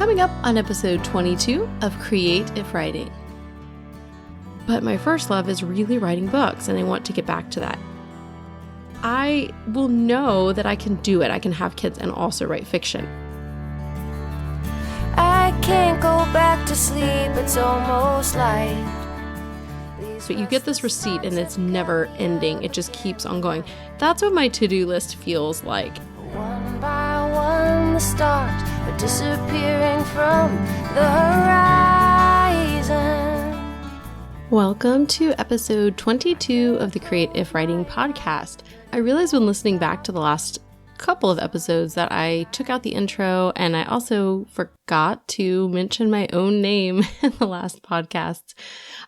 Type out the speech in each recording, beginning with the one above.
Coming up on episode 22 of Creative Writing. But my first love is really writing books, and I want to get back to that. I will know that I can do it. I can have kids and also write fiction. I can't go back to sleep, it's almost light. But you get this receipt and it's never ending. It just keeps on going. That's what my to-do list feels like. One by one the stars are disappearing from the horizon. Welcome to episode 22 of the Creative Writing Podcast. I realized when listening back to the last couple of episodes that I took out the intro, and I also forgot to mention my own name in the last podcasts.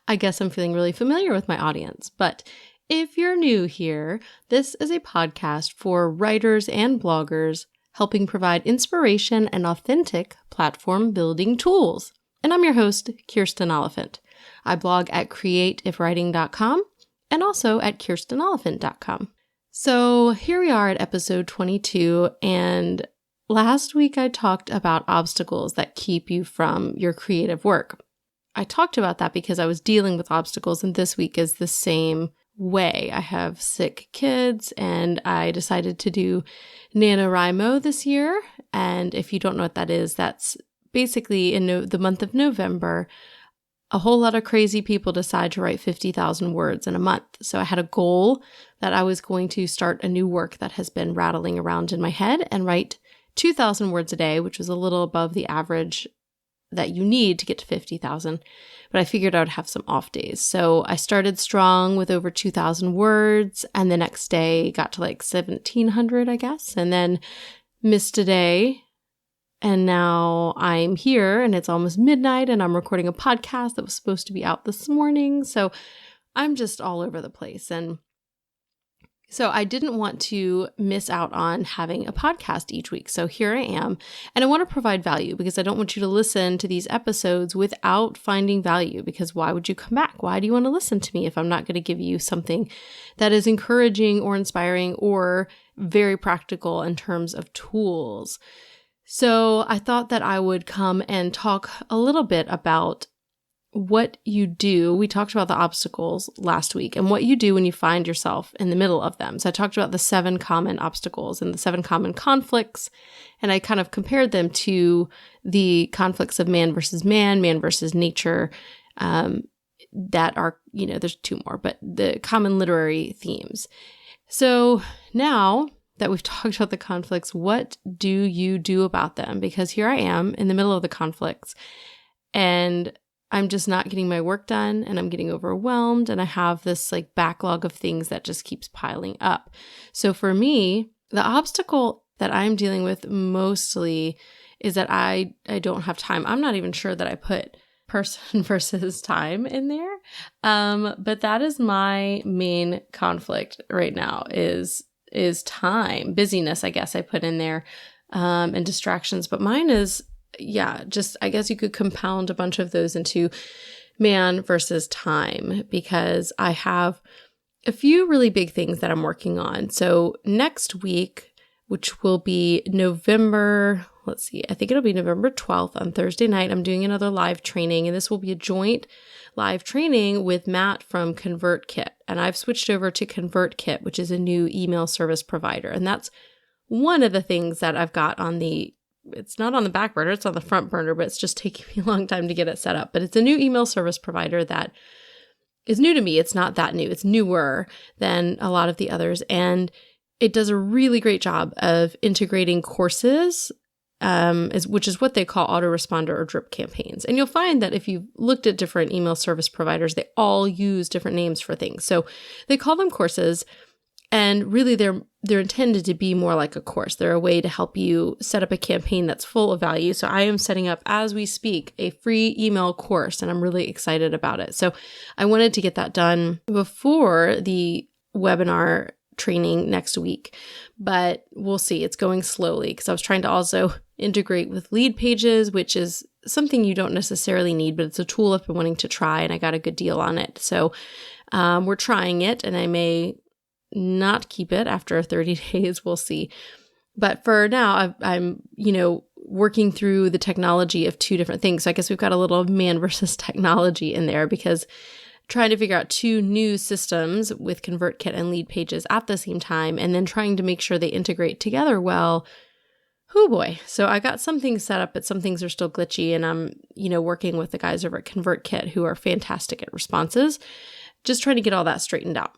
I guess I'm feeling really familiar with my audience, but if you're new here, this is a podcast for writers and bloggers helping provide inspiration and authentic platform building tools. And I'm your host, Kirsten Oliphant. I blog at creativewriting.com and also at kirstenoliphant.com. So here we are at episode 22, and last week I talked about obstacles that keep you from your creative work. I talked about that because I was dealing with obstacles, and this week is the same way. I have sick kids, and I decided to do NaNoWriMo this year. And if you don't know what that is, that's basically in the month of November, a whole lot of crazy people decide to write 50,000 words in a month. So I had a goal that I was going to start a new work that has been rattling around in my head and write 2,000 words a day, which was a little above the average that you need to get to 50,000. But I figured I would have some off days. So I started strong with over 2,000 words, and the next day got to like 1,700, I guess, and then missed a day. And now I'm here and it's almost midnight and I'm recording a podcast that was supposed to be out this morning. So I'm just all over the place. And so I didn't want to miss out on having a podcast each week. So here I am, and I want to provide value because I don't want you to listen to these episodes without finding value, because why would you come back? Why do you want to listen to me if I'm not going to give you something that is encouraging or inspiring or very practical in terms of tools? So I thought that I would come and talk a little bit about what you do. We talked about the obstacles last week and what you do when you find yourself in the middle of them. So I talked about the 7 common obstacles and the 7 common conflicts, and I kind of compared them to the conflicts of man versus nature, that are, there's 2 more, but the common literary themes. So now that we've talked about the conflicts, what do you do about them? Because here I am in the middle of the conflicts, and I'm just not getting my work done, and I'm getting overwhelmed, and I have this like backlog of things that just keeps piling up. So for me, the obstacle that I'm dealing with mostly is that I don't have time. I'm not even sure that I put person versus time in there. But that is my main conflict right now is time. Busyness, I guess I put in there, and distractions. But mine is, I guess you could compound a bunch of those into man versus time, because I have a few really big things that I'm working on. So next week, which will be November 12th on Thursday night, I'm doing another live training, and this will be a joint live training with Matt from ConvertKit. And I've switched over to ConvertKit, which is a new email service provider. And that's one of the things that I've got it's not on the back burner, it's on the front burner, but it's just taking me a long time to get it set up. But it's a new email service provider that is new to me. It's not that new. It's newer than a lot of the others. And it does a really great job of integrating courses, which is what they call autoresponder or drip campaigns. And you'll find that if you've looked at different email service providers, they all use different names for things. So they call them courses, and really they're intended to be more like a course. They're a way to help you set up a campaign that's full of value. So I am setting up, as we speak, a free email course, and I'm really excited about it. So I wanted to get that done before the webinar training next week, but we'll see. It's going slowly because I was trying to also integrate with lead pages, which is something you don't necessarily need, but it's a tool I've been wanting to try, and I got a good deal on it. So we're trying it, and I may not keep it after 30 days. We'll see. But for now, I'm, working through the technology of two different things. So I guess we've got a little man versus technology in there, because trying to figure out two new systems with ConvertKit and Lead Pages at the same time, and then trying to make sure they integrate together well. Oh boy. So I got some things set up, but some things are still glitchy, and I'm, working with the guys over at ConvertKit who are fantastic at responses, just trying to get all that straightened out.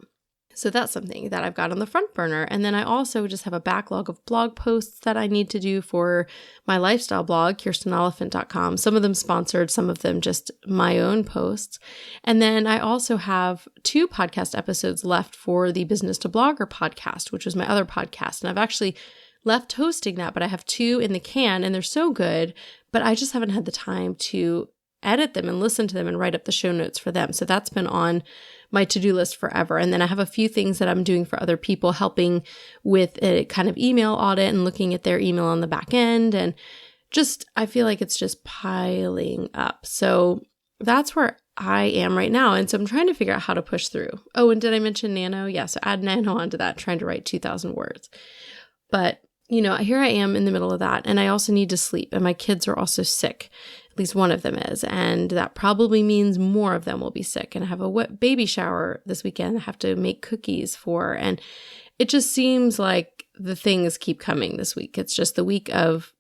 So that's something that I've got on the front burner. And then I also just have a backlog of blog posts that I need to do for my lifestyle blog, KirstenOliphant.com. Some of them sponsored, some of them just my own posts. And then I also have 2 podcast episodes left for the Business to Blogger podcast, which was my other podcast. And I've actually left hosting that, but I have 2 in the can, and they're so good, but I just haven't had the time to edit them and listen to them and write up the show notes for them. So that's been on my to-do list forever. And then I have a few things that I'm doing for other people, helping with a kind of email audit and looking at their email on the back end. And just, I feel like it's just piling up. So that's where I am right now. And so I'm trying to figure out how to push through. Oh, and did I mention Nano? Yeah, so add Nano onto that, trying to write 2,000 words. But, here I am in the middle of that. And I also need to sleep. And my kids are also sick. At least one of them is. And that probably means more of them will be sick. And I have a wet baby shower this weekend I have to make cookies for. And it just seems like the things keep coming this week. It's just the week of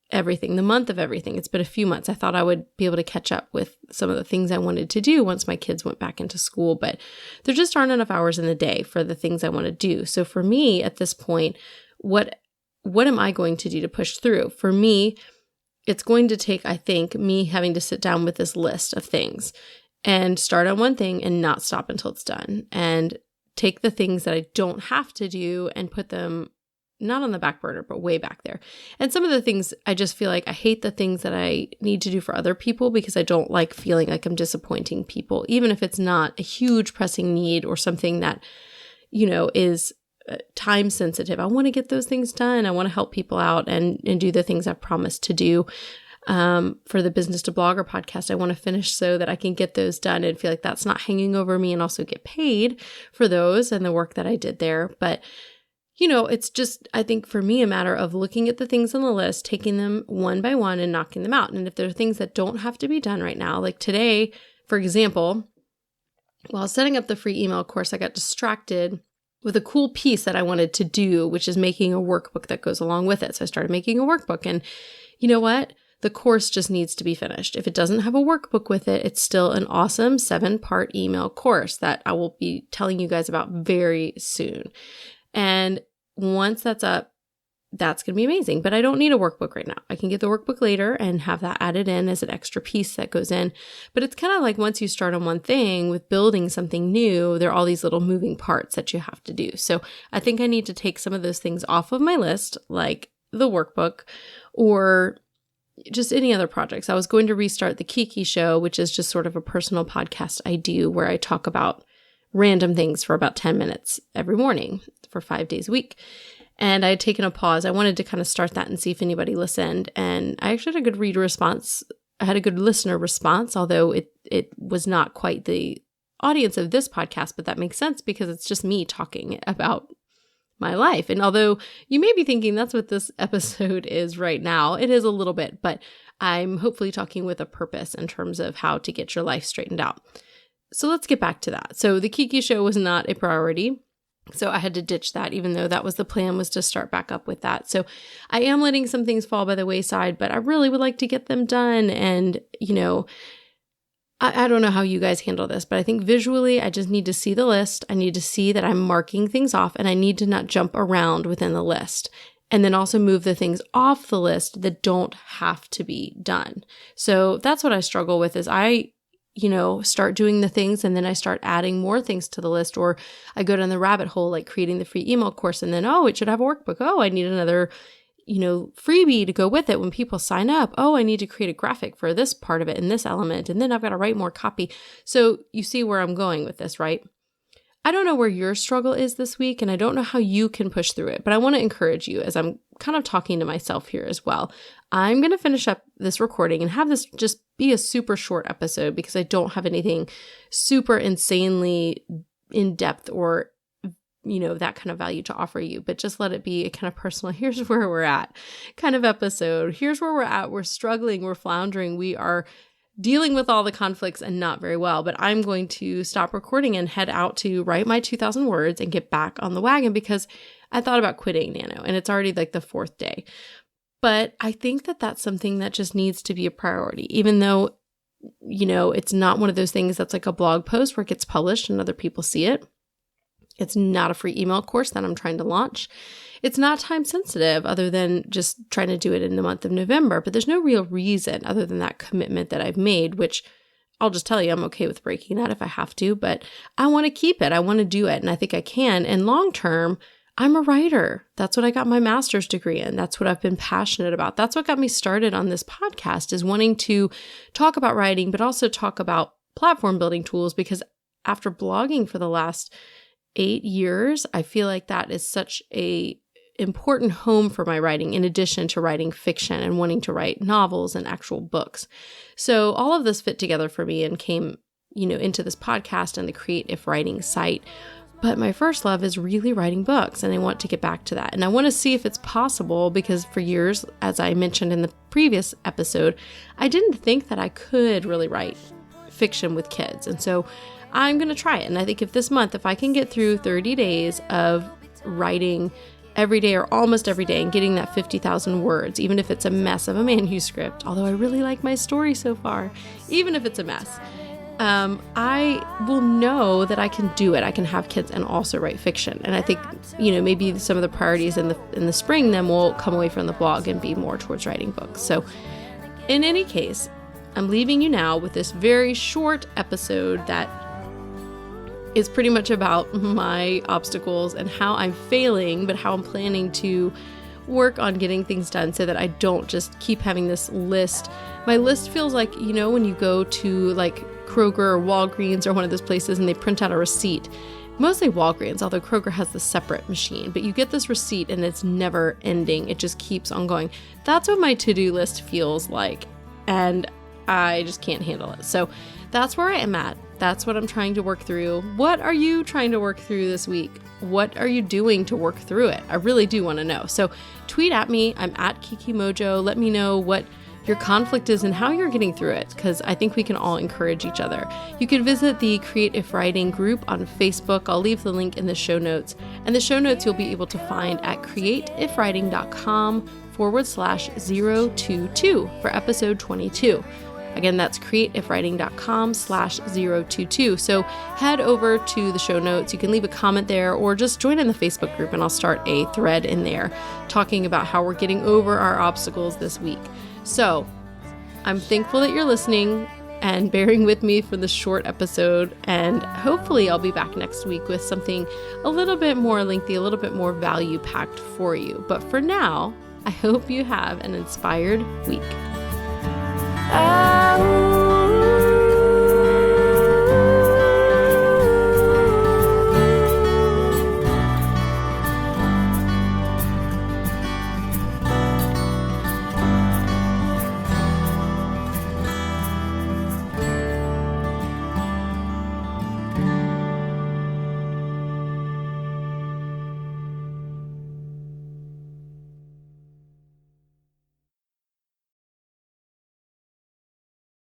everything, the month of everything. It's been a few months. I thought I would be able to catch up with some of the things I wanted to do once my kids went back into school, but there just aren't enough hours in the day for the things I want to do. So for me at this point, what am I going to do to push through? For me, it's going to take, I think, me having to sit down with this list of things and start on one thing and not stop until it's done, and take the things that I don't have to do and put them not on the back burner, but way back there. And some of the things, I just feel like I hate the things that I need to do for other people, because I don't like feeling like I'm disappointing people, even if it's not a huge pressing need or something that, is time sensitive. I want to get those things done. I want to help people out and do the things I've promised to do. For the Business to Blogger podcast, I want to finish so that I can get those done and feel like that's not hanging over me, and also get paid for those and the work that I did there. But, it's just, I think for me, a matter of looking at the things on the list, taking them one by one and knocking them out. And if there are things that don't have to be done right now, like today, for example, while setting up the free email course, I got distracted with a cool piece that I wanted to do, which is making a workbook that goes along with it. So I started making a workbook, and you know what? The course just needs to be finished. If it doesn't have a workbook with it, it's still an awesome 7-part email course that I will be telling you guys about very soon. And once that's up, that's going to be amazing. But I don't need a workbook right now. I can get the workbook later and have that added in as an extra piece that goes in. But it's kind of like once you start on one thing with building something new, there are all these little moving parts that you have to do. So I think I need to take some of those things off of my list, like the workbook or just any other projects. I was going to restart the Kiki Show, which is just sort of a personal podcast I do where I talk about random things for about 10 minutes every morning for 5 days a week. And I had taken a pause. I wanted to kind of start that and see if anybody listened. And I actually had a good reader response. I had a good listener response, although it was not quite the audience of this podcast, but that makes sense because it's just me talking about my life. And although you may be thinking that's what this episode is right now, it is a little bit, but I'm hopefully talking with a purpose in terms of how to get your life straightened out. So let's get back to that. So the Kiki Show was not a priority. So I had to ditch that, even though that was the plan, was to start back up with that. So I am letting some things fall by the wayside, but I really would like to get them done. And, I don't know how you guys handle this, but I think visually, I just need to see the list. I need to see that I'm marking things off, and I need to not jump around within the list. And then also move the things off the list that don't have to be done. So that's what I struggle with is I start doing the things and then I start adding more things to the list, or I go down the rabbit hole, like creating the free email course. And then, it should have a workbook. I need another, freebie to go with it when people sign up. I need to create a graphic for this part of it and this element. And then I've got to write more copy. So you see where I'm going with this, right? I don't know where your struggle is this week, and I don't know how you can push through it, but I want to encourage you as I'm kind of talking to myself here as well. I'm going to finish up this recording and have this just be a super short episode because I don't have anything super insanely in depth or that kind of value to offer you, but just let it be a kind of personal, here's where we're at kind of episode. Here's where we're at. We're struggling. We're floundering. We are dealing with all the conflicts and not very well, but I'm going to stop recording and head out to write my 2,000 words and get back on the wagon because I thought about quitting Nano and it's already like the 4th day. But I think that that's something that just needs to be a priority, even though, it's not one of those things that's like a blog post where it gets published and other people see it. It's not a free email course that I'm trying to launch. It's not time sensitive other than just trying to do it in the month of November, but there's no real reason other than that commitment that I've made, which I'll just tell you, I'm okay with breaking that if I have to, but I want to keep it. I want to do it. And I think I can. And long term, I'm a writer. That's what I got my master's degree in. That's what I've been passionate about. That's what got me started on this podcast, is wanting to talk about writing, but also talk about platform building tools, because after blogging for the last 8 years, I feel like that is such a important home for my writing, in addition to writing fiction and wanting to write novels and actual books. So all of this fit together for me and came, into this podcast and the Create If Writing site. But my first love is really writing books, and I want to get back to that. And I want to see if it's possible, because for years, as I mentioned in the previous episode, I didn't think that I could really write fiction with kids. And so I'm going to try it. And I think if I can get through 30 days of writing every day or almost every day and getting that 50,000 words, even if it's a mess of a manuscript, although I really like my story so far, even if it's a mess, I will know that I can do it. I can have kids and also write fiction. And I think, maybe some of the priorities in the spring then will come away from the blog and be more towards writing books. So in any case, I'm leaving you now with this very short episode that is pretty much about my obstacles and how I'm failing, but how I'm planning to work on getting things done so that I don't just keep having this list. My list feels like, when you go to like Kroger or Walgreens or one of those places and they print out a receipt, mostly Walgreens, although Kroger has the separate machine, but you get this receipt and it's never ending. It just keeps on going. That's what my to-do list feels like. And I just can't handle it. So that's where I am at. That's what I'm trying to work through. What are you trying to work through this week? What are you doing to work through it? I really do want to know. So tweet at me. I'm at Kiki Mojo. Let me know what your conflict is and how you're getting through it, because I think we can all encourage each other. You can visit the Create If Writing group on Facebook. I'll leave the link in the show notes. And the show notes you'll be able to find at createifwriting.com/022 for episode 22. Again, that's createifwriting.com/022. So head over to the show notes. You can leave a comment there or just join in the Facebook group and I'll start a thread in there talking about how we're getting over our obstacles this week. So I'm thankful that you're listening and bearing with me for this short episode. And hopefully I'll be back next week with something a little bit more lengthy, a little bit more value packed for you. But for now, I hope you have an inspired week.